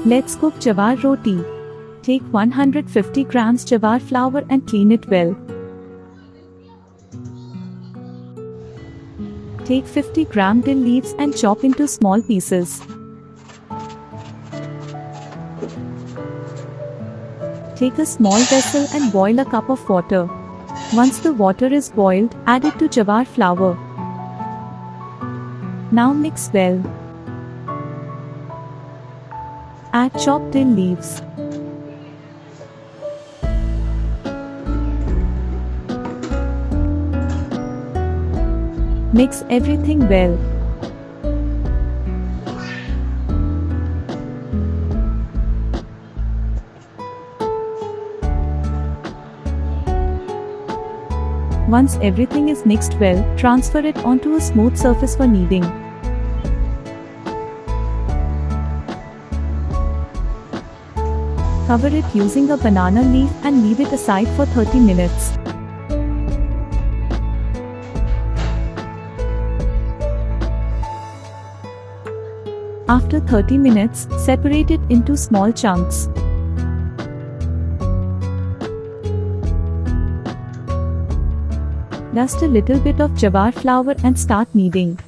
Let's cook jawar roti. Take 150 grams jawar flour and clean it well. Take 50 gram dill leaves and chop into small pieces. Take a small vessel and boil a cup of water. Once the water is boiled, add it to jawar flour. Now mix well. Add chopped dill leaves. Mix everything well. Once everything is mixed well, transfer it onto a smooth surface for kneading. Cover it using a banana leaf and leave it aside for 30 minutes. After 30 minutes, separate it into small chunks. Dust a little bit of jawar flour and start kneading.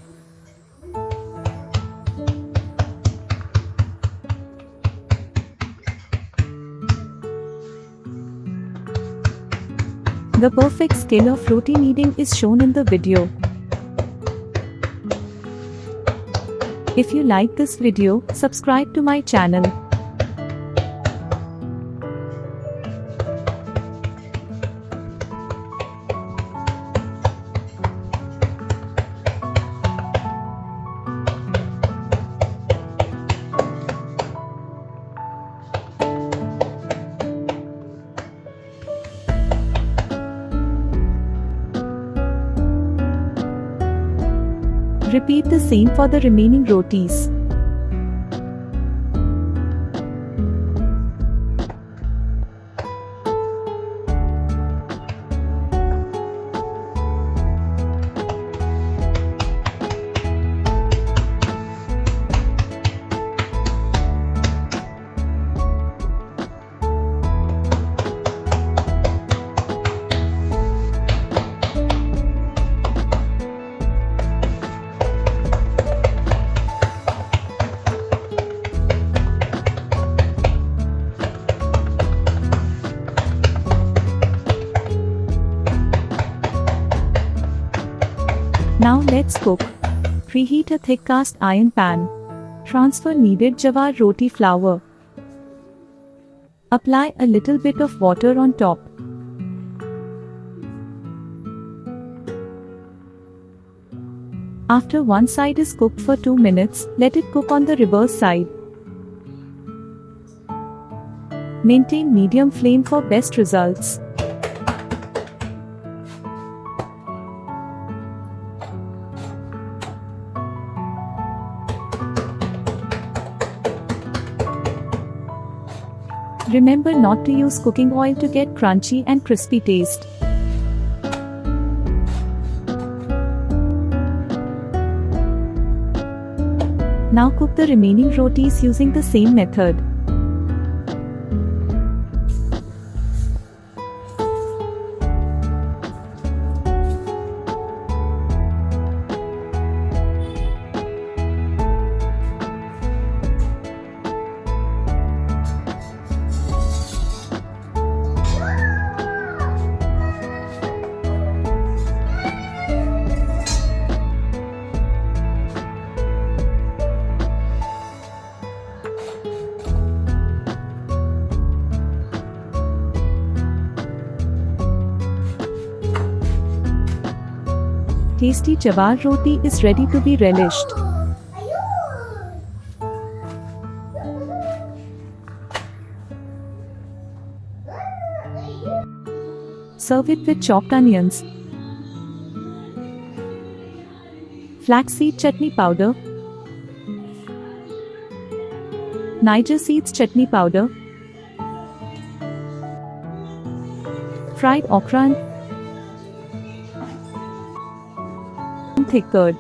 The perfect skill of roti kneading is shown in the video. If you like this video, subscribe to my channel. Repeat the same for the remaining rotis. Now let's cook. Preheat a thick cast iron pan. Transfer kneaded jawar roti flour. Apply a little bit of water on top. After one side is cooked for 2 minutes, let it cook on the reverse side. Maintain medium flame for best results. Remember not to use cooking oil to get crunchy and crispy taste. Now cook the remaining rotis using the same method. Tasty jawar roti is ready to be relished. Serve it with chopped onions, flaxseed chutney powder, Niger seeds chutney powder, fried okra and thick curd.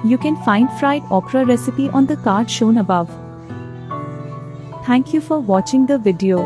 You can find fried okra recipe on the card shown above. Thank you for watching the video.